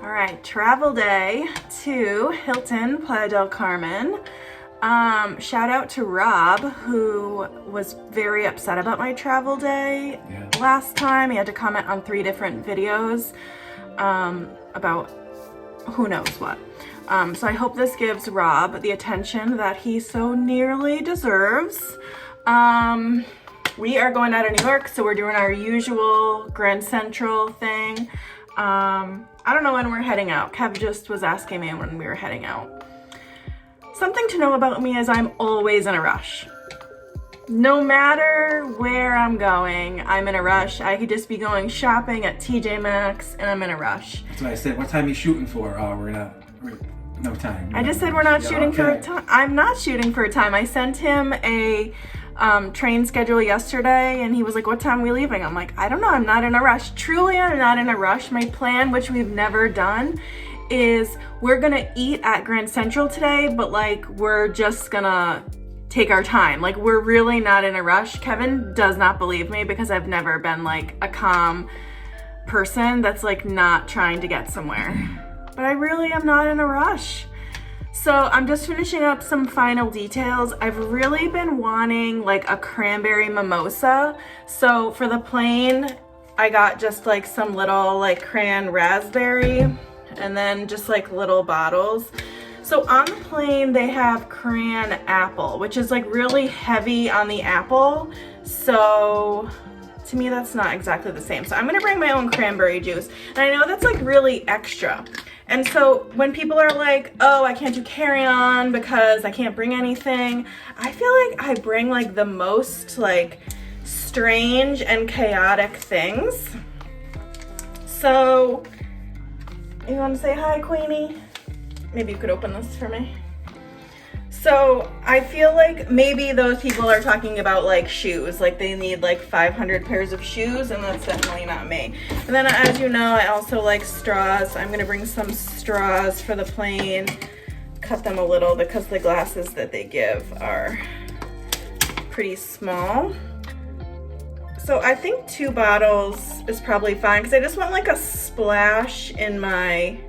All right, travel day to Hilton Playa del Carmen. Shout out to Rob, who was very upset about my travel day last time. He had to comment on 3 different videos about who knows what. So I hope this gives Rob the attention that he so nearly deserves. We are going out of New York, so we're doing our usual Grand Central thing. I don't know when we're heading out. Kev just was asking me when we were heading out. Something to know about me is I'm always in a rush. No matter where I'm going, I'm in a rush. I could just be going shopping at TJ Maxx and I'm in a rush. That's what I said. What time are you shooting for? Oh, we're no time. I just said we're not shooting for a time. I'm not shooting for a time. I sent him a train schedule yesterday and he was like, what time are we leaving? I'm like, I don't know. I'm not in a rush. Truly, I'm not in a rush. My plan, which we've never done, is we're gonna eat at Grand Central today, but like we're just gonna take our time. Like we're really not in a rush. Kevin does not believe me because I've never been like a calm person that's like not trying to get somewhere. But I really am not in a rush. So I'm just finishing up some final details. I've really been wanting like a cranberry mimosa. So for the plane, I got just like some little like cran raspberry and then just like little bottles. So on the plane, they have cran apple, which is like really heavy on the apple. So to me, that's not exactly the same. So I'm gonna bring my own cranberry juice. And I know that's like really extra. And so when people are like, oh, I can't do carry-on because I can't bring anything, I feel like I bring like the most like strange and chaotic things. So you want to say hi, Queenie? Maybe you could open this for me. So I feel like maybe those people are talking about like shoes, like they need like 500 pairs of shoes, and that's definitely not me. And then as you know, I also like straws. I'm gonna bring some straws for the plane, cut them a little because the glasses that they give are pretty small. So I think 2 bottles is probably fine because I just want like a splash in my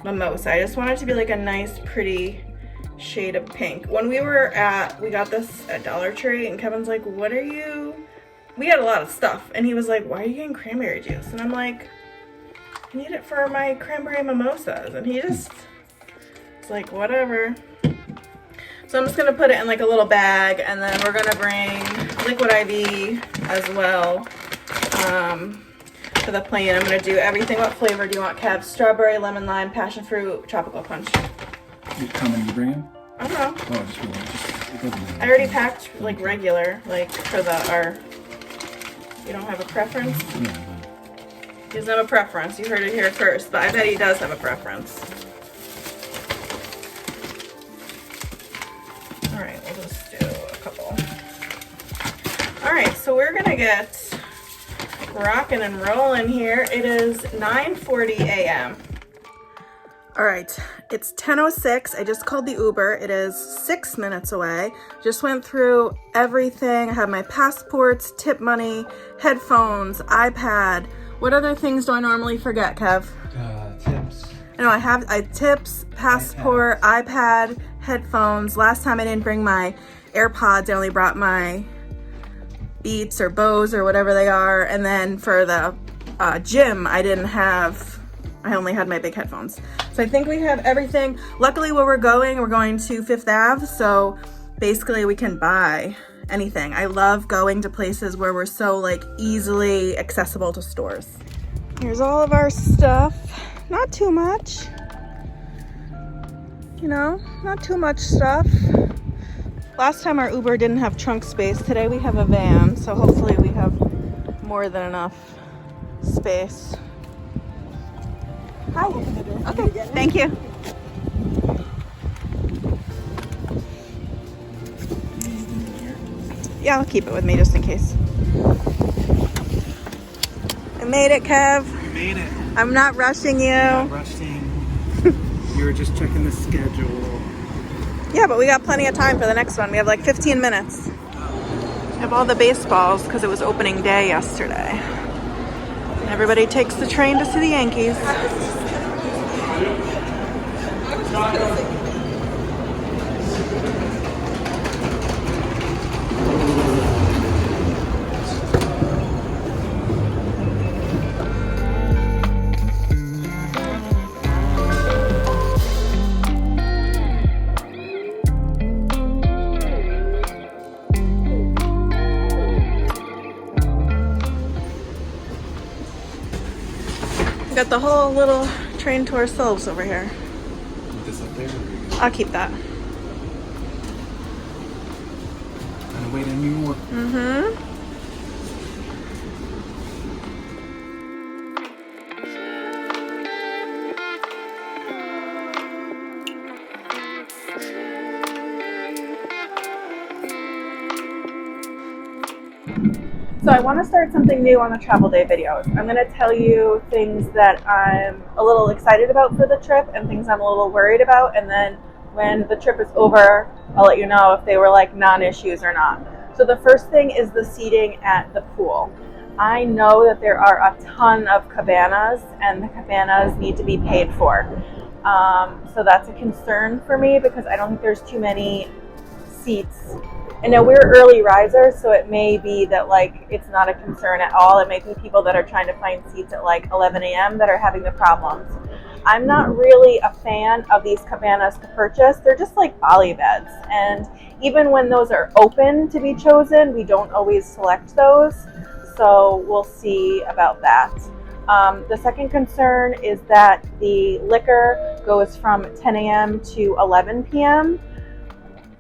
mimosa. I just want it to be like a nice, pretty shade of pink. When we got this at Dollar Tree and Kevin's like, we had a lot of stuff. And he was like, why are you getting cranberry juice? And I'm like, I need it for my cranberry mimosas. And it's like, whatever. So I'm just gonna put it in like a little bag and then we're gonna bring liquid IV as well for the plane. I'm gonna do everything. What flavor do you want, Kev? Strawberry, lemon, lime, passion fruit, tropical punch. How many you bringing? I don't know. Oh, just it doesn't matter. I already packed like regular, like for you don't have a preference? Yeah. He doesn't have a preference. You heard it here first, but I bet he does have a preference. All right, we'll just do a couple. All right, so we're gonna get rocking and rolling here. It is 9:40 a.m. All right, it's 10:06. I just called the Uber. It is 6 minutes away. Just went through everything. I have my passports, tip money, headphones, iPad. What other things do I normally forget, Kev? Tips. I know I have tips, passport, iPad, headphones. Last time I didn't bring my AirPods. I only brought my Beats or Bose or whatever they are. And then for the gym, I only had my big headphones. So I think we have everything. Luckily where we're going to Fifth Ave. So basically we can buy anything. I love going to places where we're so like easily accessible to stores. Here's all of our stuff. Not too much. You know, not too much stuff. Last time our Uber didn't have trunk space. Today we have a van. So hopefully we have more than enough space. Hi. Okay, thank you. Yeah, I'll keep it with me just in case. I made it, Kev. You made it. I'm not rushing you. Not rushing. You were just checking the schedule. Yeah, but we got plenty of time for the next one. We have like 15 minutes. I have all the baseballs because it was opening day yesterday. Everybody takes the train to see the Yankees. We got the whole little train to ourselves over here. Put this up there. I'll keep that. Gotta wait in New York. Mm-hmm. So I want to start something new on the travel day videos. I'm going to tell you things that I'm a little excited about for the trip and things I'm a little worried about, and then when the trip is over, I'll let you know if they were like non-issues or not. So the first thing is the seating at the pool. I know that there are a ton of cabanas and the cabanas need to be paid for. So that's a concern for me because I don't think there's too many seats. And now we're early risers, so it may be that like it's not a concern at all. It may be people that are trying to find seats at like 11 a.m. that are having the problems. I'm not really a fan of these cabanas to purchase. They're just like Bali beds. And even when those are open to be chosen, we don't always select those. So we'll see about that. The second concern is that the liquor goes from 10 a.m. to 11 p.m.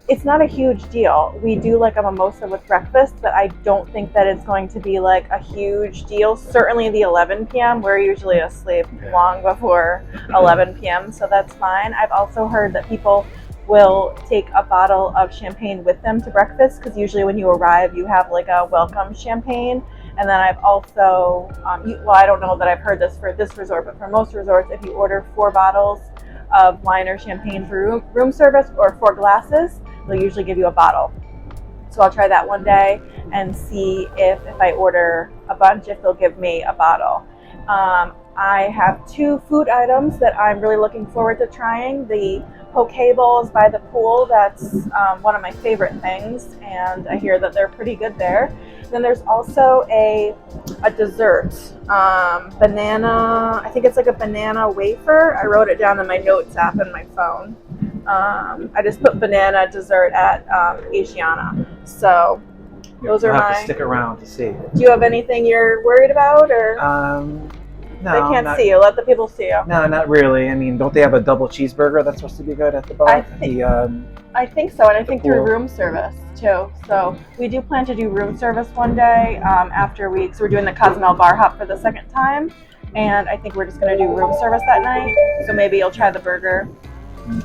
It's not a huge deal. We do like a mimosa with breakfast, but I don't think that it's going to be like a huge deal. Certainly the 11 p.m. We're usually asleep long before 11 p.m. So that's fine. I've also heard that people will take a bottle of champagne with them to breakfast because usually when you arrive you have like a welcome champagne. And then I've also, well, I don't know that I've heard this for this resort, but for most resorts, if you order 4 bottles of wine or champagne for room service or 4 glasses, they'll usually give you a bottle. So I'll try that one day and see if I order a bunch, if they'll give me a bottle. I have 2 food items that I'm really looking forward to trying. The poke bowls by the pool, that's one of my favorite things, and I hear that they're pretty good there. Then there's also a dessert, banana, I think it's like a banana wafer. I wrote it down in my notes app in my phone. I just put banana dessert at Asiana. So those are You'll have my... to stick around to see. Do you have anything you're worried about, or? No, They can't see you. Let the people see you. No, not really. I mean, don't they have a double cheeseburger that's supposed to be good at the bar? I think so, and I think through pool. room service too. So we do plan to do room service one day after so we're doing the Cozumel bar hop for the second time, and I think we're just going to do room service that night. So maybe you'll try the burger.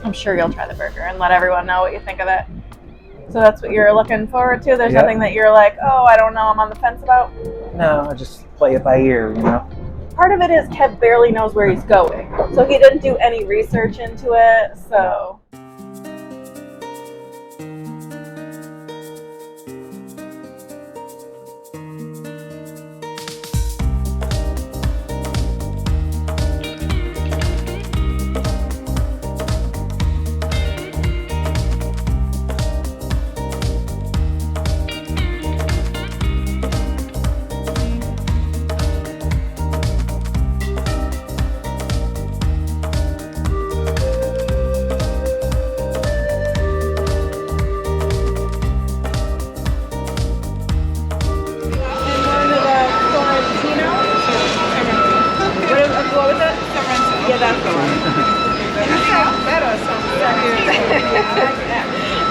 I'm sure you'll try the burger and let everyone know what you think of it. So that's what you're looking forward to? There's nothing that you're like, oh, I don't know, I'm on the fence about? No, I just play it by ear, you know? Part of it is Kev barely knows where he's going. So he didn't do any research into it, so... Yeah, that's the one.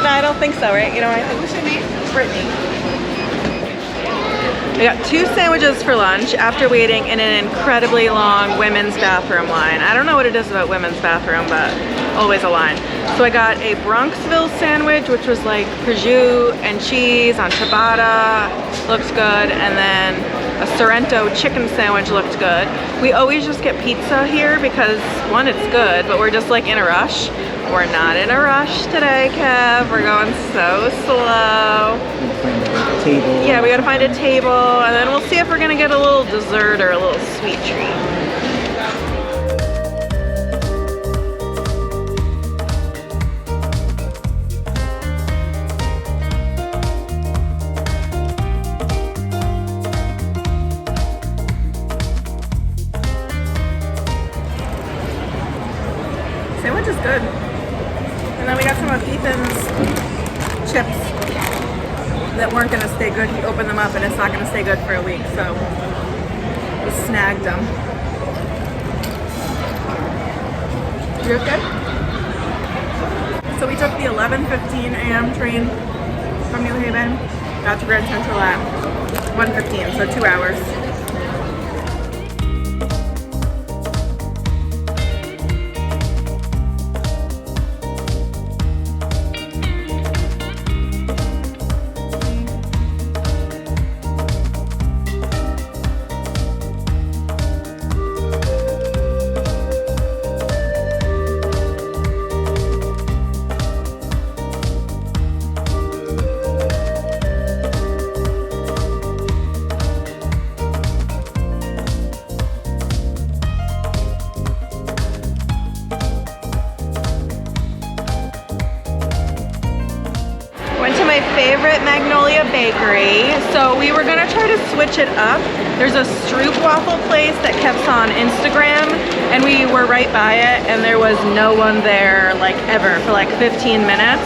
No, I don't think so, right? You know what I think? What's your name? Brittany. We got 2 sandwiches for lunch after waiting in an incredibly long women's bathroom line. I don't know what it is about women's bathroom, but always a line. So I got a Bronxville sandwich, which was like prosciutto and cheese on ciabatta. Looks good. And then a Sorrento chicken sandwich looked good. We always just get pizza here because, one, it's good, but we're just like in a rush. We're not in a rush today, Kev. We're going so slow. Table. Yeah, we gotta find a table, and then we'll see if we're gonna get a little dessert or a little sweet treat. good. And then we got some of Ethan's chips that weren't gonna stay good. He opened them up and it's not gonna stay good for a week, so we snagged them. Yours good? So we took the 11:15 a.m. train from New Haven, got to Grand Central at 1:15, so 2 hours. Favorite Magnolia Bakery. So we were gonna try to switch it up. There's a Stroop waffle place that kept on Instagram and we were right by it and there was no one there like ever for like 15 minutes.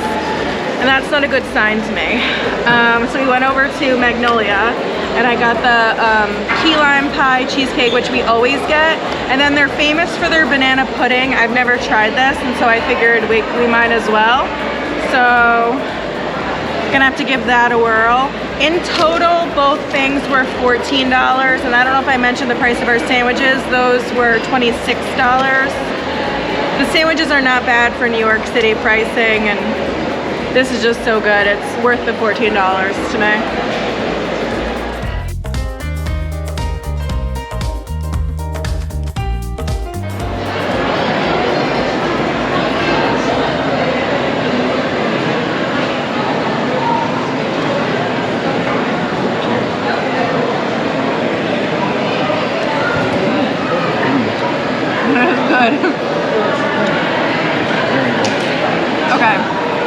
And that's not a good sign to me. So we went over to Magnolia and I got the key lime pie cheesecake, which we always get. And then they're famous for their banana pudding. I've never tried this and so I figured we might as well. So gonna have to give that a whirl. In total, both things were $14, and I don't know if I mentioned the price of our sandwiches. Those were $26. The sandwiches are not bad for New York City pricing, and this is just so good. It's worth the $14 to me. Okay,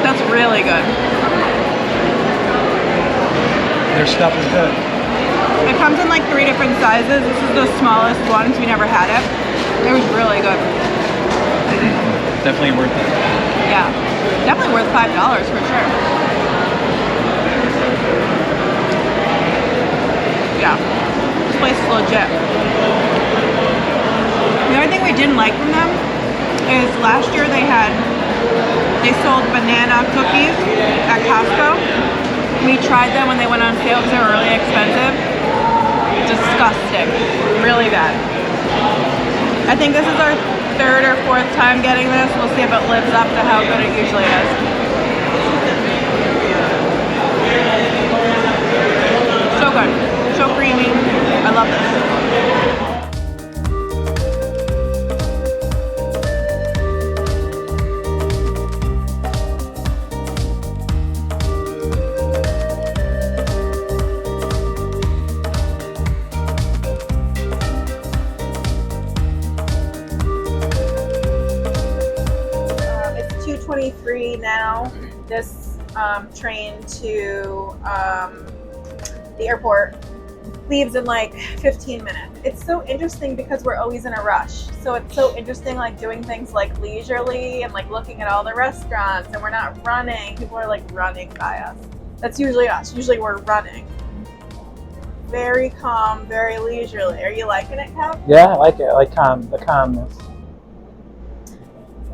that's really good. Their stuff is good. It comes in like 3 different sizes. This is the smallest one, so we never had it. It was really good. Definitely worth it. Yeah, definitely worth $5 for sure. Yeah, this place is legit. The only thing we didn't like from them is last year they sold banana cookies at Costco. We tried them when they went on sale because they were really expensive. Disgusting, really bad. I think this is our 3rd or 4th time getting this. We'll see if it lives up to how good it usually is. So good, so creamy. I love this. It's 2:23 now. This train to the airport leaves in like 15 minutes. It's so interesting because we're always in a rush. So it's so interesting like doing things like leisurely and like looking at all the restaurants, and we're not running. People are like running by us. That's usually us. Usually we're running. Very calm, very leisurely. Are you liking it, Kev? Yeah, I like it. I like the calmness.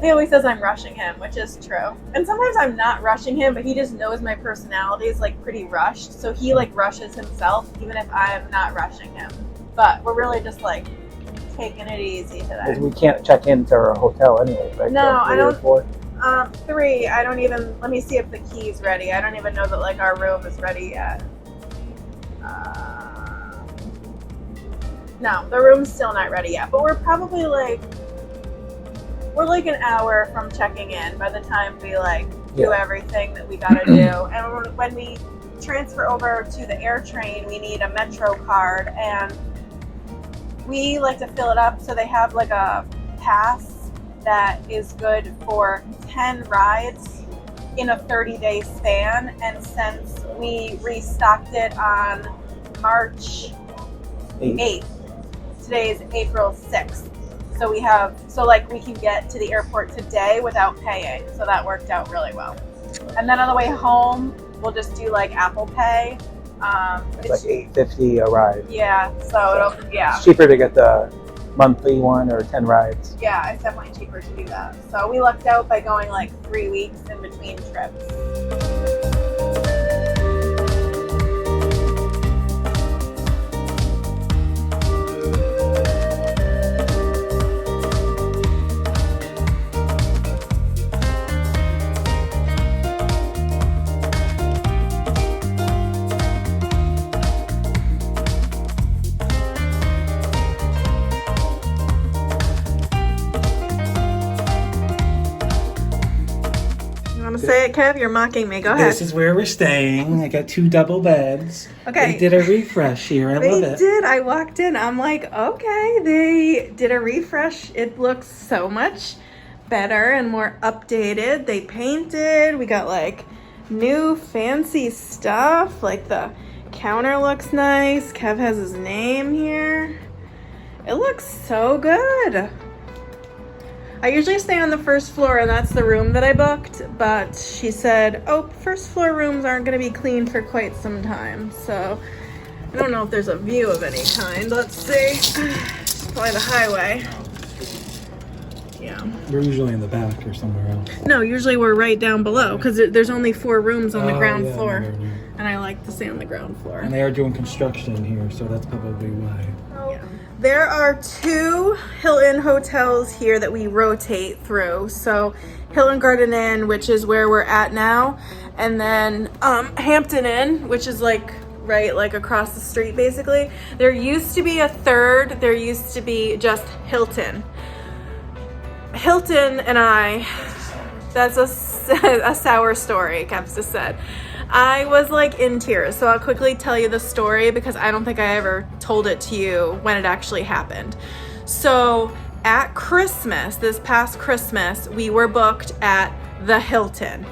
He always says I'm rushing him, which is true. And sometimes I'm not rushing him, but he just knows my personality is like pretty rushed. So he like rushes himself, even if I'm not rushing him. But we're really just like taking it easy today. Because we can't check into our hotel anyway, right? No, I don't. 4. 3. I don't even. Let me see if the key's ready. I don't even know that like our room is ready yet. No, the room's still not ready yet. But we're probably like. We're like an hour from checking in by the time we like do everything that we gotta do. And when we transfer over to the air train, we need a Metro card, and we like to fill it up. So they have like a pass that is good for 10 rides in a 30-day span. And since we restocked it on March 8th, today is April 6th. So we can get to the airport today without paying. So that worked out really well. And then on the way home, we'll just do like Apple Pay. It's like $8.50 a ride. Yeah, so It's cheaper to get the monthly one or 10 rides. Yeah, it's definitely cheaper to do that. So we lucked out by going like 3 weeks in between trips. Say it, Kev. You're mocking me. Go ahead. This is where we're staying. I got 2 double beds. Okay. They did a refresh here. I love it. They did. I walked in. I'm like, okay, they did a refresh. It looks so much better and more updated. They painted. We got like new fancy stuff. Like the counter looks nice. Kev has his name here. It looks so good. I usually stay on the first floor, and that's the room that I booked, but she said, oh, first floor rooms aren't going to be clean for quite some time, so I don't know if there's a view of any kind. Let's see. Probably the highway. Yeah. We're usually in the back or somewhere else. No, usually we're right down below, because there's only 4 rooms on the ground yeah, floor, no. and I like to stay on the ground floor. And they are doing construction here, so that's probably why. Yeah. There are 2 Hilton hotels here that we rotate through. So Hilton Garden Inn, which is where we're at now, and then Hampton Inn, which is like right like across the street basically. There used to be a third. There used to be just Hilton. Hilton and I, that's a sour story, Kev just said. I was like in tears, so I'll quickly tell you the story because I don't think I ever told it to you when it actually happened. So at Christmas, this past Christmas, we were booked at the Hilton,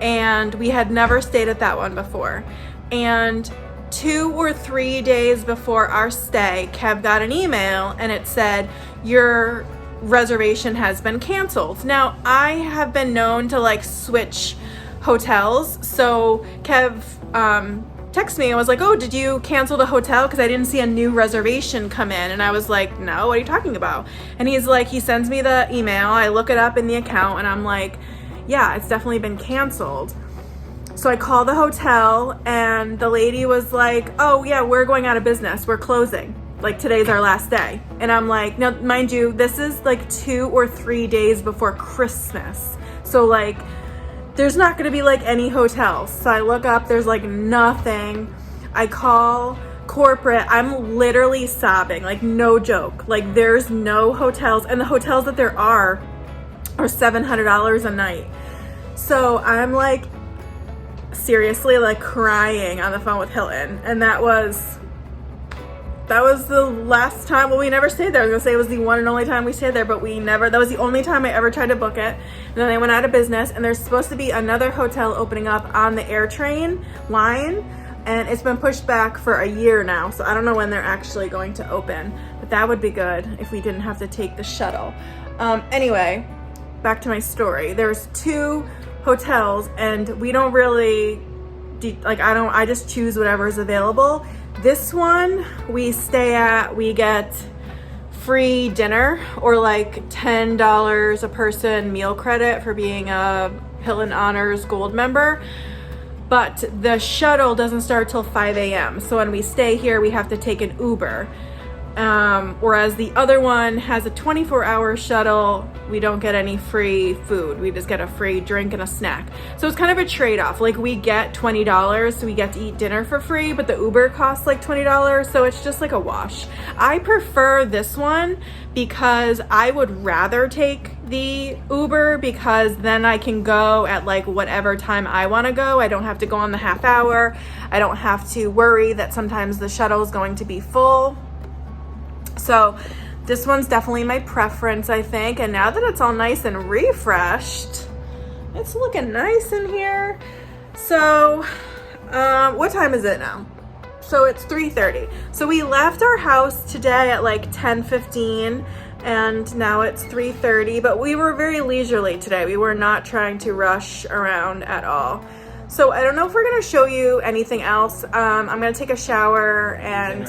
and we had never stayed at that one before. And 2 or 3 days before our stay, Kev got an email and it said, your reservation has been canceled. Now, I have been known to like switch hotels, so Kev texted me and was like, oh, did you cancel the hotel because I didn't see a new reservation come in? And I was like, no, what are you talking about? And he's like, he sends me the email, I look it up in the account, and I'm like, yeah, it's definitely been canceled. So I call the hotel, and the lady was like, oh yeah, we're going out of business, we're closing, like today's our last day. And I'm like, now mind you, this is like 2 or 3 days before Christmas, so like there's not gonna be like any hotels. So I look up, there's like nothing. I call corporate, I'm literally sobbing, like no joke. Like there's no hotels, and the hotels that there are $700 a night. So I'm like seriously like crying on the phone with Hilton, and that was the last time. Well, we never stayed there. I was gonna say it was the one and only time we stayed there, but that was the only time I ever tried to book it. And then they went out of business, and there's supposed to be another hotel opening up on the AirTrain line, and it's been pushed back for a year now, so I don't know when they're actually going to open, but that would be good if we didn't have to take the shuttle. Anyway, back to my story. There's 2 hotels, and we don't really I just choose whatever's available. This one we stay at, we get free dinner or like $10 a person meal credit for being a Hilton Honors Gold member, but the shuttle doesn't start till 5 a.m. So when we stay here, we have to take an Uber. Whereas the other one has a 24-hour shuttle. We don't get any free food. We just get a free drink and a snack. So it's kind of a trade-off. Like we get $20, so we get to eat dinner for free, but the Uber costs like $20, so it's just like a wash. I prefer this one because I would rather take the Uber, because then I can go at like whatever time I want to go. I don't have to go on the half hour. I don't have to worry that sometimes the shuttle is going to be full. So this one's definitely my preference, I think. And now that it's all nice and refreshed, it's looking nice in here. So what time is it now? So it's 3:30. So we left our house today at like 10:15 and now it's 3:30, but we were very leisurely today. We were not trying to rush around at all. So I don't know if we're gonna show you anything else. I'm gonna take a shower and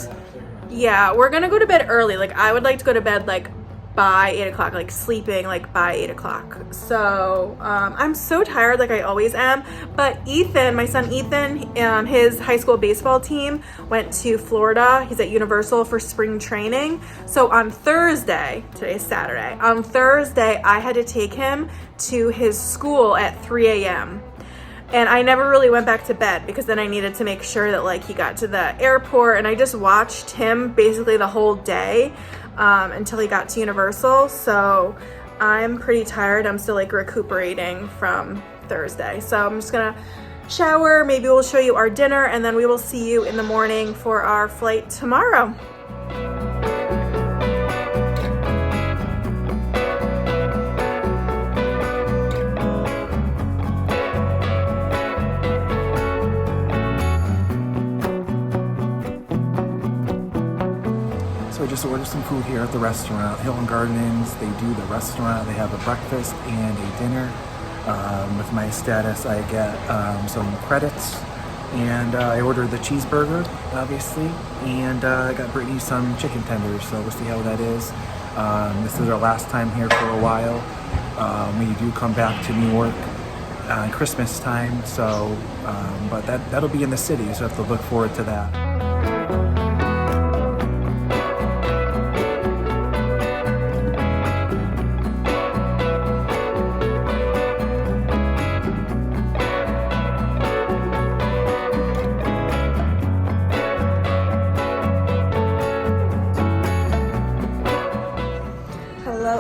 yeah, we're gonna go to bed early. Like I would like to go to bed like by 8 o'clock, like sleeping like by 8 o'clock. So I'm so tired, like I always am. But Ethan, my son Ethan, his high school baseball team went to Florida. He's at Universal for spring training. So on Thursday, today's Saturday, on Thursday I had to take him to his school at 3 a.m. And I never really went back to bed because then I needed to make sure that like he got to the airport, and I just watched him basically the whole day until he got to Universal. So I'm pretty tired. I'm still like recuperating from Thursday. So I'm just gonna shower, maybe we'll show you our dinner, and then we will see you in the morning for our flight tomorrow. So I just ordered some food here at the restaurant, Hilton Gardens. They do the restaurant. They have a breakfast and a dinner. With my status, I get some credits, and I ordered the cheeseburger, obviously, and I got Brittany some chicken tenders. So we'll see how that is. This is our last time here for a while. We do come back to New York on Christmas time, so but that'll be in the city, so I have to look forward to that.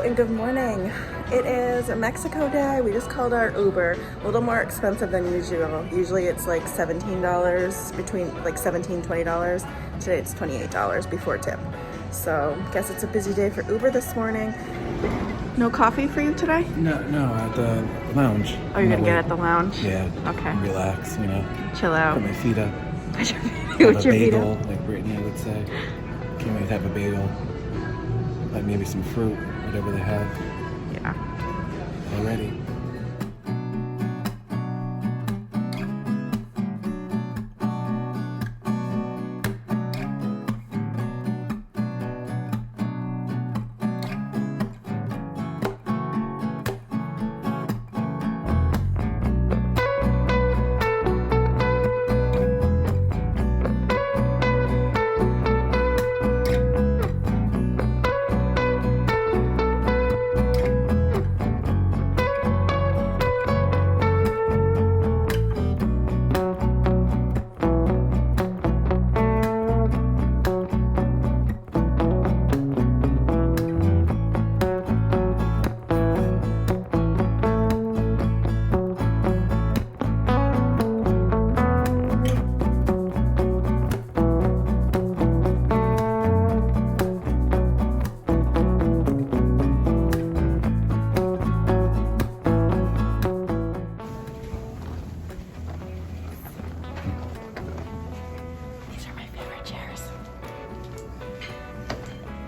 And good morning. It is Mexico Day. We just called our Uber. A little more expensive than usual. Usually it's like $17, between like $17, $20. Today it's $28 before tip. So guess it's a busy day for Uber this morning. No coffee for you today? No, at the lounge. Oh, you're gonna get at the lounge? Yeah. Okay. Relax, Chill out. Put my feet up. Put Have a your feet bagel, up. like Brittany would say. Can't wait to have a bagel. Like maybe some fruit, whatever they have. Yeah. Already.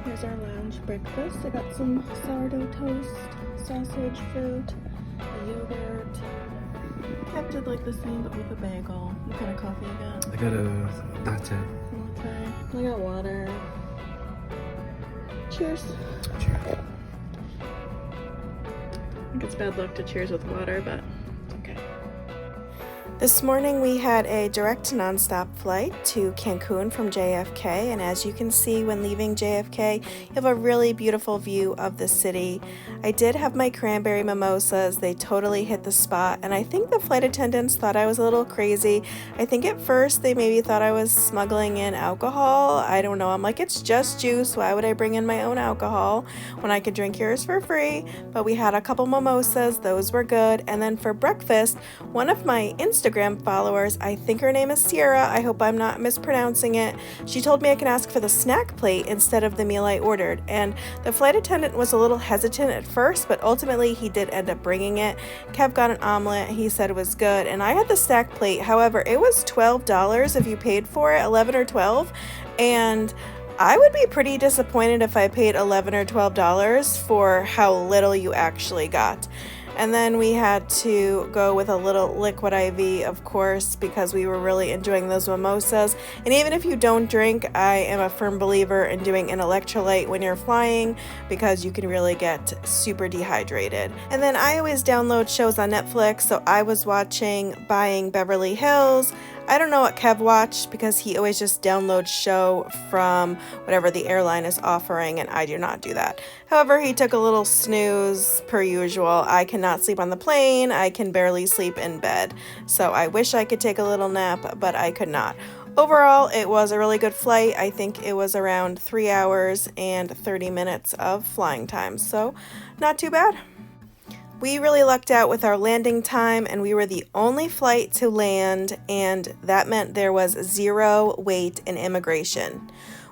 Here's our lounge breakfast. I got some sourdough toast, sausage, fruit, a yogurt. Kev did like the same but with a bagel. What kind of coffee you got? I got a latte. Latte. I got water. Cheers. Cheers. I think it's bad luck to cheers with water, but okay. This morning we had a direct nonstop flight to Cancun from JFK, and as you can see when leaving JFK, you have a really beautiful view of the city. I did have my cranberry mimosas. They totally hit the spot, and I think the flight attendants thought I was a little crazy. I think at first they maybe thought I was smuggling in alcohol. I don't know. I'm like, it's just juice. Why would I bring in my own alcohol when I could drink yours for free? But we had a couple mimosas. Those were good. And then for breakfast, one of my Instagram followers, I think her name is Sierra, I hope I'm not mispronouncing it, she told me I can ask for the snack plate instead of the meal I ordered, and the flight attendant was a little hesitant at first, but ultimately he did end up bringing it. Kev got an omelet, he said it was good, and I had the snack plate. However, it was $12 if you paid for it, 11 or 12, and I would be pretty disappointed if I paid $11 or $12 for how little you actually got. And then we had to go with a little liquid IV, of course, because we were really enjoying those mimosas. And even if you don't drink, I am a firm believer in doing an electrolyte when you're flying because you can really get super dehydrated. And then I always download shows on Netflix, so I was watching Buying Beverly Hills. I don't know what Kev watched because he always just downloads show from whatever the airline is offering, and I do not do that. However, he took a little snooze per usual. I cannot sleep on the plane. I can barely sleep in bed. So I wish I could take a little nap, but I could not. Overall, it was a really good flight. I think it was around 3 hours and 30 minutes of flying time, so not too bad. We really lucked out with our landing time, and we were the only flight to land, and that meant there was 0 wait in immigration.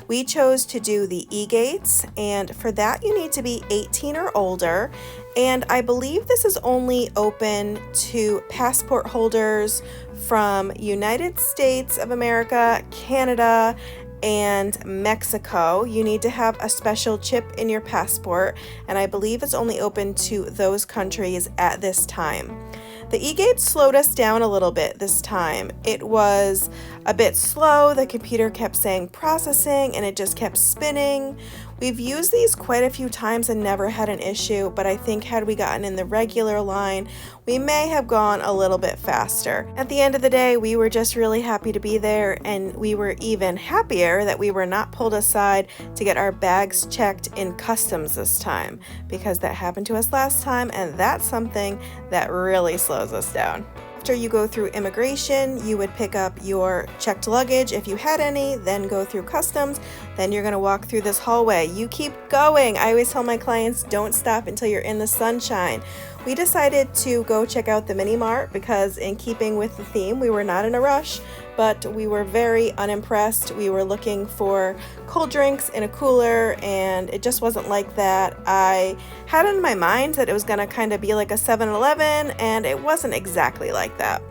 We chose to do the E-gates, and for that you need to be 18 or older, and I believe this is only open to passport holders from United States of America, Canada, and Mexico. You need to have a special chip in your passport, and I believe it's only open to those countries at this time. The E-gate slowed us down a little bit this time. It was a bit slow. The computer kept saying processing and it just kept spinning. We've used these quite a few times and never had an issue, but I think had we gotten in the regular line, we may have gone a little bit faster. At the end of the day, we were just really happy to be there, and we were even happier that we were not pulled aside to get our bags checked in customs this time, because that happened to us last time, and that's something that really slows us down. After you go through immigration, you would pick up your checked luggage if you had any, then go through customs, then you're going to walk through this hallway. You keep going. I always tell my clients, don't stop until you're in the sunshine. We decided to go check out the mini mart because, in keeping with the theme, we were not in a rush, but we were very unimpressed. We were looking for cold drinks in a cooler, and it just wasn't like that. I had in my mind that it was going to kind of be like a 7-Eleven, and it wasn't exactly like that.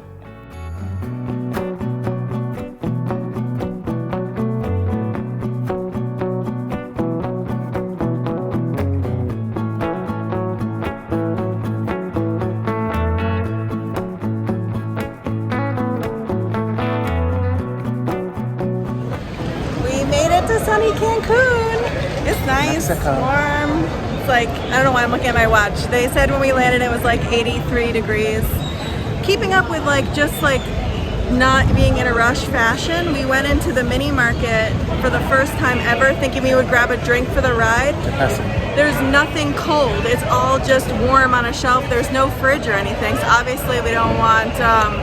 Sunny Cancun. It's nice, warm. It's like, I don't know why I'm looking at my watch. They said when we landed it was like 83 degrees. Keeping up with just not being in a rush fashion, we went into the mini market for the first time ever thinking we would grab a drink for the ride. There's nothing cold. It's all just warm on a shelf. There's no fridge or anything, so obviously we don't want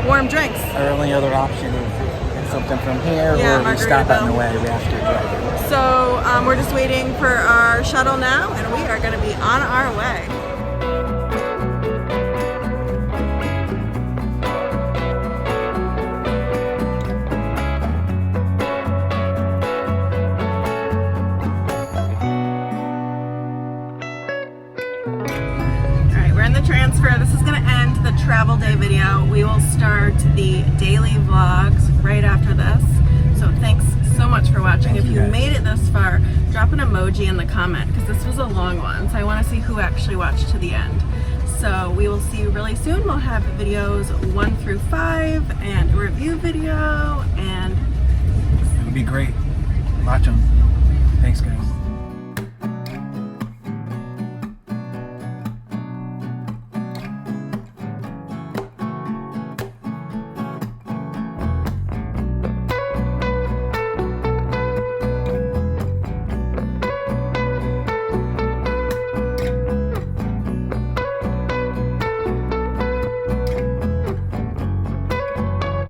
warm drinks. Our only other option is something from here, or we stop on the way after driving. So we're just waiting for our shuttle now, and we are going to be on our way. All right, we're in the transfer. This is going to end the travel day video. We will start the daily vlogs right after this. So thanks so much for watching. If you made it this far, drop an emoji in the comment because this was a long one, so I want to see who actually watched to the end. So we will see you really soon. We'll have videos 1 through 5 and a review video, and it'll be great. Watch them. Thanks, guys.